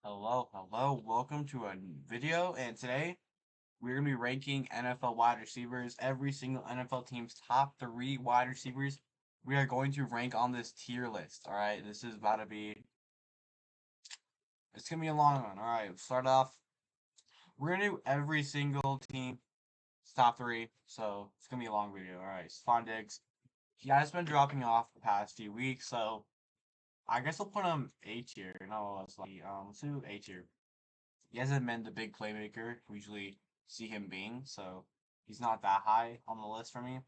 Hello, welcome to a video, and today we're gonna be ranking NFL wide receivers, every single NFL team's top three wide receivers. We are going to rank on this tier list. Alright, this is about to be it's gonna be a long one. Alright, start off. We're gonna do every single team's top three, so it's gonna be a long video. Alright, Stephon Diggs. He has been dropping off the past few weeks, so I guess I'll put him A tier. No, let's do A tier. He hasn't been the big playmaker we usually see him being, so he's not that high on the list for me.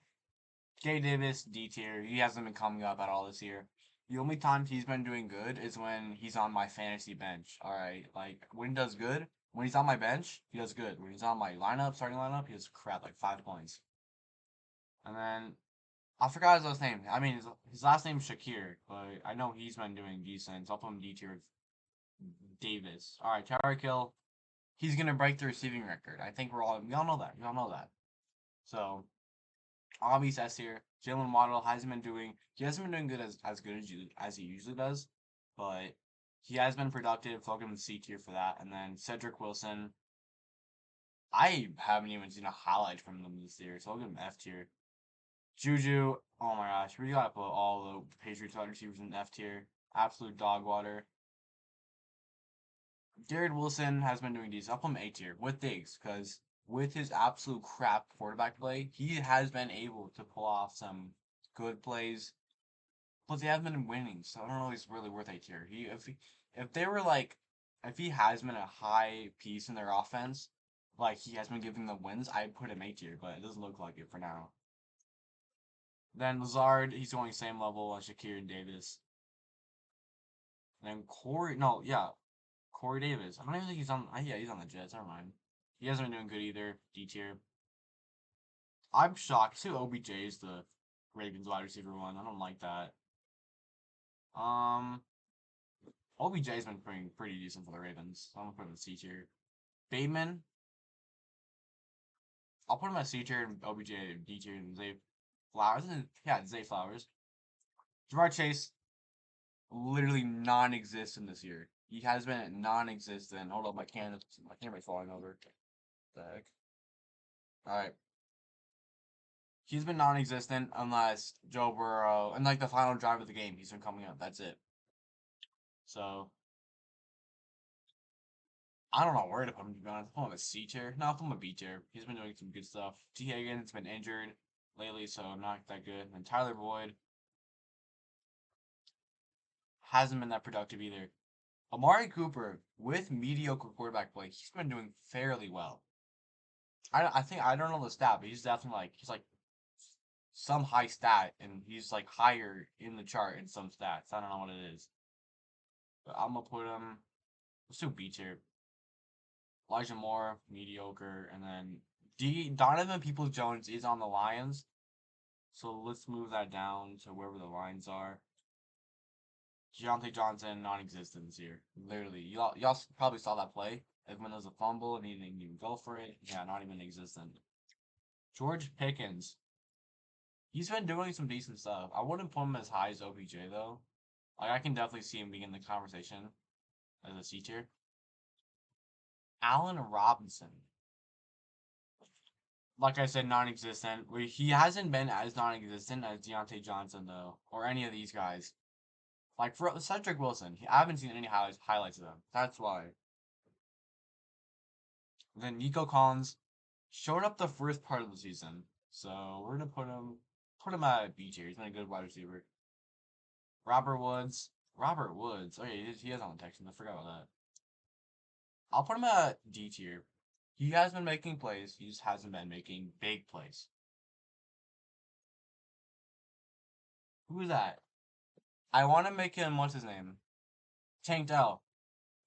Jay Davis, D tier. He hasn't been coming up at all this year. The only times he's been doing good is when he's on my fantasy bench. All right, like when he does good, when he's on my bench, he does good. When he's on my starting lineup, he does crap, like 5 points. And then I forgot his last name. I mean, his last name's Shakir, but I know he's been doing decent. So I'll put him D tier. Davis. All right, Tyreek Hill. He's gonna break the receiving record. I think we all know that. We all know that. So obvious S here. Jalen Waddle hasn't been doing he hasn't been doing good as good as he usually does, but he has been productive. So I'll give him C tier for that. And then Cedric Wilson. I haven't even seen a highlight from them this year, so I'll give him F tier. Juju, oh my gosh, we gotta put all the Patriots wide receivers in F tier. Absolute dog water. Jared Wilson has been doing decent. I'll put him A tier with Diggs because with his absolute crap quarterback play, he has been able to pull off some good plays. Plus, they have been winning, so I don't know if he's really worth A tier. If they were like, if he has been a high piece in their offense, like he has been giving them wins, I'd put him A tier, but it doesn't look like it for now. Then Lazard, he's going same level as Shakir and Davis. And then Corey Davis. I don't even think he's on. Yeah, he's on the Jets. Never mind. He hasn't been doing good either. D tier. I'm shocked too. OBJ is the Ravens wide receiver one. I don't like that. Um, OBJ's been pretty decent for the Ravens. So I'm gonna put him in C tier. Bateman, I'll put him at C tier and OBJ D tier and Zay Flowers. Yeah, Zay Flowers. Jamar Chase, literally non-existent this year. He has been non-existent. Hold up, my camera's falling over. What the heck? All right. He's been non-existent unless Joe Burrow and like the final drive of the game, he's been coming up. That's it. So I don't know where to put him to be honest. I'll put him a C tier. No, I'll put him a B tier. He's been doing some good stuff. T. Higgins been injured lately, so not that good. And Tyler Boyd hasn't been that productive either. Amari Cooper with mediocre quarterback play, he's been doing fairly well. I think I don't know the stat, but he's definitely he's like some high stat, and he's like higher in the chart in some stats. I don't know what it is, but I'm gonna put him. Let's do B tier. Elijah Moore, mediocre, and then Donovan Peoples Jones is on the Lions, so let's move that down to wherever the lines are. Deontay Johnson, non-existent this year. Literally, y'all probably saw that play. Like when there was a fumble and he didn't even go for it. Yeah, not even existent. George Pickens, he's been doing some decent stuff. I wouldn't put him as high as OBJ though. Like I can definitely see him being in the conversation as a C tier. Allen Robinson, like I said, non-existent. He hasn't been as non-existent as Deontay Johnson though, or any of these guys. Like for Cedric Wilson, I haven't seen any highlights of him. That's why. Then Nico Collins showed up the first part of the season, so we're gonna put him at B tier. He's been a good wide receiver. Robert Woods. Oh yeah, he is on the Texans. I forgot about that. I'll put him at D tier. He has been making plays. He just hasn't been making big plays. Who is that? I want to make him what's his name? Tank Dell.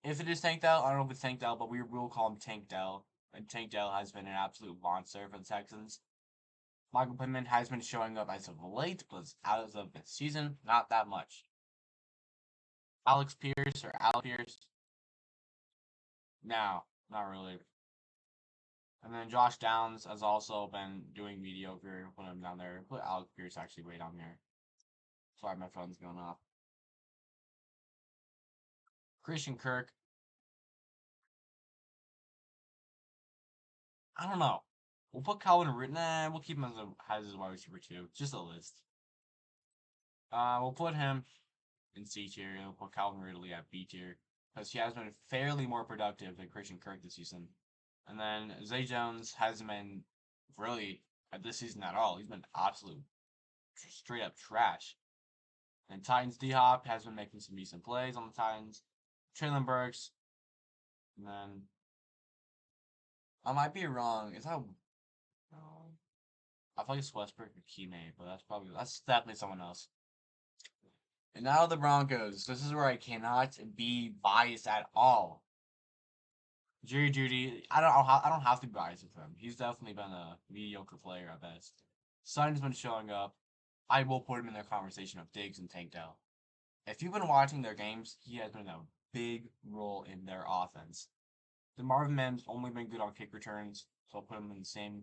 If it is Tank Dell, I don't know if it's Tank Dell, but we will call him Tank Dell. And Tank Dell has been an absolute monster for the Texans. Michael Pittman has been showing up as of late, but as of this season, not that much. Alex Pierce or Al Pierce? No, not really. And then Josh Downs has also been doing mediocre. Put him down there. Put Alex Pierce actually way down here. Sorry, my phone's going off. Christian Kirk. I don't know. We'll put Calvin Ridley. Nah, we'll keep him as his wide receiver too. Just a list. We'll put him in C tier, and we'll put Calvin Ridley at B tier because he has been fairly more productive than Christian Kirk this season. And then Zay Jones hasn't been really at this season at all. He's been absolute straight up trash. And Titans D Hop has been making some decent plays on the Titans. Traylon Burks. And then I might be wrong. Is that no? I feel like it's Westbrook or Kime, but that's definitely someone else. And now the Broncos. This is where I cannot be biased at all. Jerry Jeudy, I don't have to be biased with him. He's definitely been a mediocre player at best. Sutton's been showing up. I will put him in the conversation of Diggs and Tank Dell. If you've been watching their games, he has been a big role in their offense. The Marvin Mims only been good on kick returns, so I'll put him in the same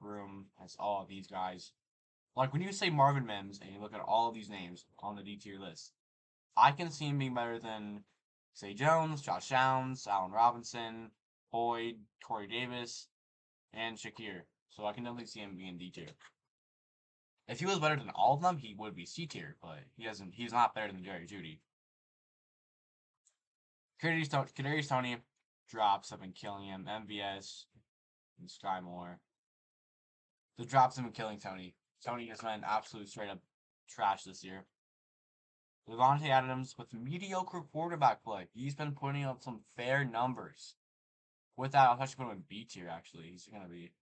room as all of these guys. Like when you say Marvin Mims and you look at all of these names on the D tier list, I can see him being better than Zay Jones, Josh Downs, Allen Robinson, Boyd, Corey Davis, and Shakir. So I can definitely see him being D tier. If he was better than all of them, he would be C tier, but he's not better than Jerry Jeudy. Kadarius Toney drops have been killing him. MVS and Sky Moore. The drops have been killing Tony. Tony has been absolute straight up trash this year. Devontae Adams with mediocre quarterback play. He's been putting up some fair numbers. With that, I'll actually put him in B tier, actually. He's going to be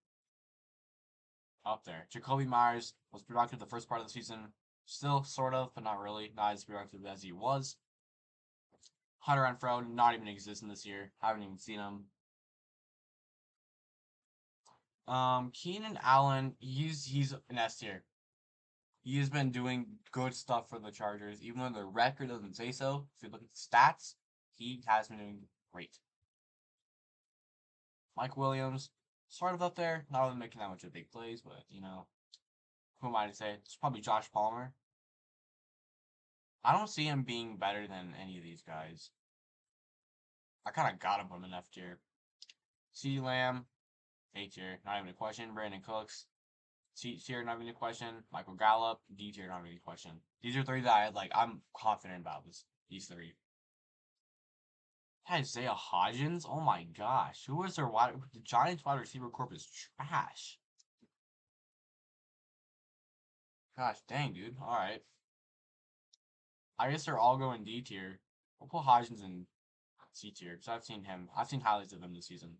up there. Jacoby Myers was productive the first part of the season. Still, sort of, but not really. Not as productive as he was. Hunter Renfrow, not even existing this year. Haven't even seen him. Keenan Allen, he's an S tier. He's been doing good stuff for the Chargers, even though the record doesn't say so. If you look at the stats, he has been doing great. Mike Williams, sort of up there, not really making that much of big plays, but who am I to say? It's probably Josh Palmer. I don't see him being better than any of these guys. I kind of gotta put him in F tier. CeeDee Lamb, A tier, not even a question. Brandon Cooks, C tier, not even a question. Michael Gallup, D tier, not even a question. These are three that I'm confident about these three. Isaiah Hodgins, oh my gosh, who is their the Giants wide receiver corp is trash. Gosh dang, dude. All right. I guess they're all going D tier. We'll put Hodgins in C tier because I've seen highlights of him this season.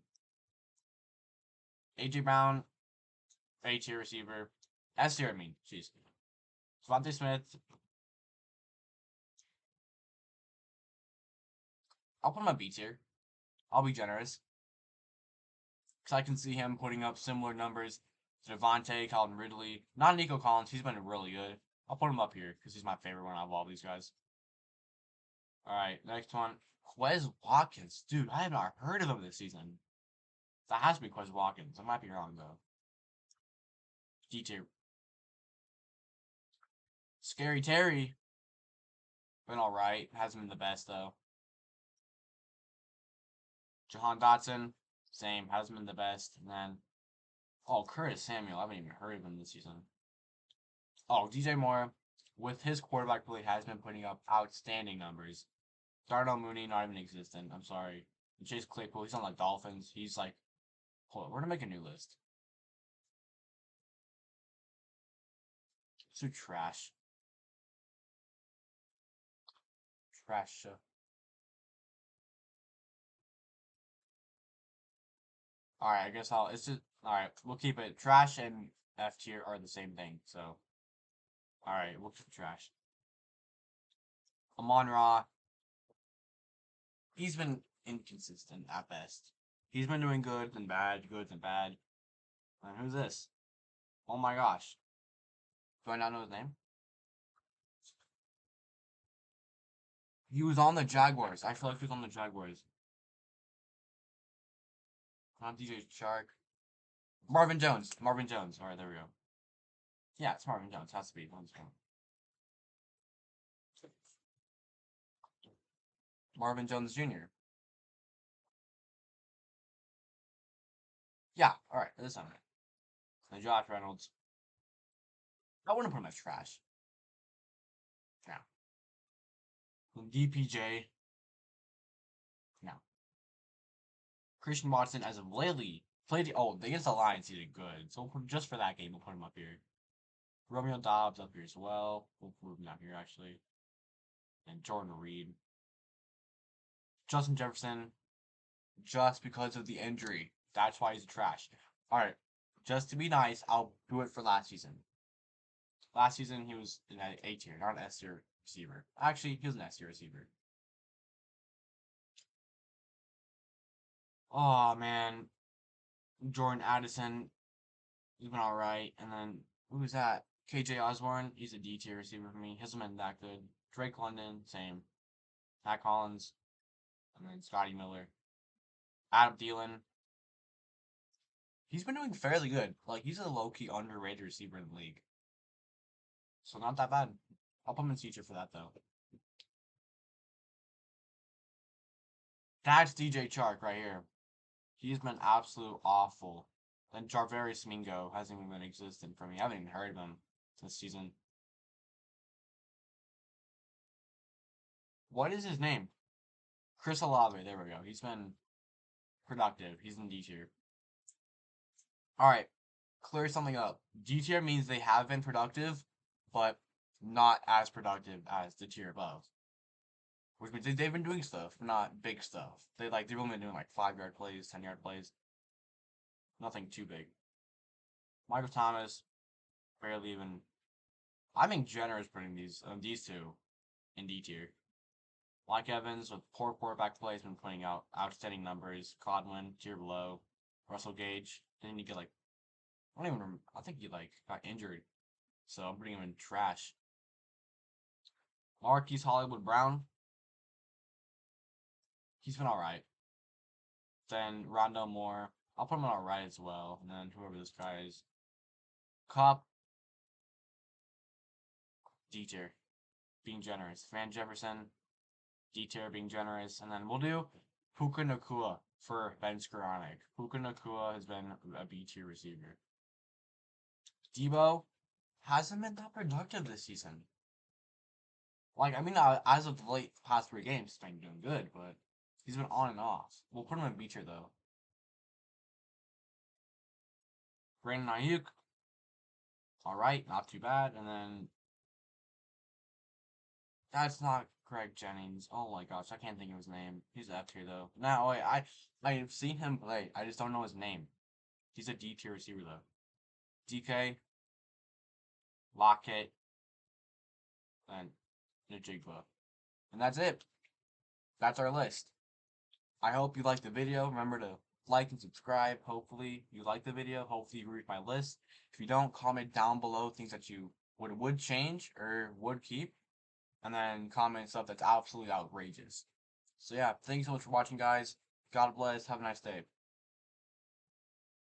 AJ Brown, A tier receiver. S tier, I mean, jeez. Devontae Smith. I'll put him on B tier. I'll be generous. Because I can see him putting up similar numbers to Devontae, Calvin Ridley. Not Nico Collins. He's been really good. I'll put him up here because he's my favorite one out of all these guys. Alright, next one. Quez Watkins. Dude, I have not heard of him this season. That has to be Quez Watkins. I might be wrong, though. D tier. Scary Terry. Been alright. Hasn't been the best, though. Jahan Dotson. Same. Hasn't been the best. And then, oh, Curtis Samuel. I haven't even heard of him this season. Oh, DJ Moore, with his quarterback play, has been putting up outstanding numbers. Darnell Mooney, not even existent. I'm sorry. And Chase Claypool, he's on like Dolphins. He's like, hold on, we're gonna make a new list. So trash. Trash. Alright, I guess it's just, alright, we'll keep it. Trash and F tier are the same thing, so. Alright, we'll keep trash. Amon-Ra, he's been inconsistent at best. He's been doing good and bad, good and bad. And who's this? Oh my gosh. Do I not know his name? He was on the Jaguars. I feel like he was on the Jaguars. Not DJ Shark. Marvin Jones. Marvin Jones. Alright, there we go. Yeah, it's Marvin Jones. Has to be. Marvin Jones Jr. Yeah, alright, this time. And Josh Reynolds. I wouldn't put him as trash. No. DPJ. No. Christian Watson, as of lately, played. Oh, against the Lions, he did good. So just for that game, we'll put him up here. Romeo Dobbs up here as well. We'll move him down here, actually. And Jordan Reed. Justin Jefferson, just because of the injury. That's why he's trash. Alright, just to be nice, I'll do it for last season. Last season, he was an A tier, not an S tier receiver. Actually, he was an S tier receiver. Oh, man. Jordan Addison, he's been alright. And then, who's that? KJ Osborne, he's a D tier receiver for me. He hasn't been that good. Drake London, same. Matt Collins, and then Scotty Miller. Adam Thielen, he's been doing fairly good. Like, he's a low-key underrated receiver in the league. So not that bad. I'll put him in feature for that, though. That's DJ Chark right here. He's been absolute awful. And Jarvarius Mingo hasn't even been existent for me. I haven't even heard of him this season. What is his name? Chris Olave. There we go. He's been productive. He's in D tier. Alright. Clear something up. D tier means they have been productive, but not as productive as the tier above. Which means they've been doing stuff, not big stuff. They've only been doing like 5-yard plays, 10-yard plays. Nothing too big. Michael Thomas, barely even. I think generous putting these two in D tier. Mike Evans with poor quarterback play has been putting out outstanding numbers. Godwin, tier below. Russell Gage, didn't he get like I don't even remember, I think he like got injured. So I'm putting him in trash. Marquise Hollywood Brown. He's been alright. Then Rondo Moore. I'll put him on alright as well. And then whoever this guy is. Cup. D tier. Being generous. Van Jefferson. D tier being generous. And then we'll do Puka Nacua for Ben Skowronek. Puka Nacua has been a B tier receiver. Debo hasn't been that productive this season. Like, I mean, as of the late past 3 games, he's been doing good, but he's been on and off. We'll put him in B tier, though. Brandon Ayuk, alright, not too bad. And then, that's not Greg Jennings. Oh my gosh, I can't think of his name. He's F tier, though. Now, I've seen him play. I just don't know his name. He's a D tier receiver, though. DK, Lockett, and Najigba. And that's it. That's our list. I hope you liked the video. Remember to like and subscribe. Hopefully you like the video. Hopefully you read my list. If you don't, comment down below things that you would change or would keep. And then comment stuff that's absolutely outrageous. So yeah, thanks so much for watching, guys. God bless. Have a nice day.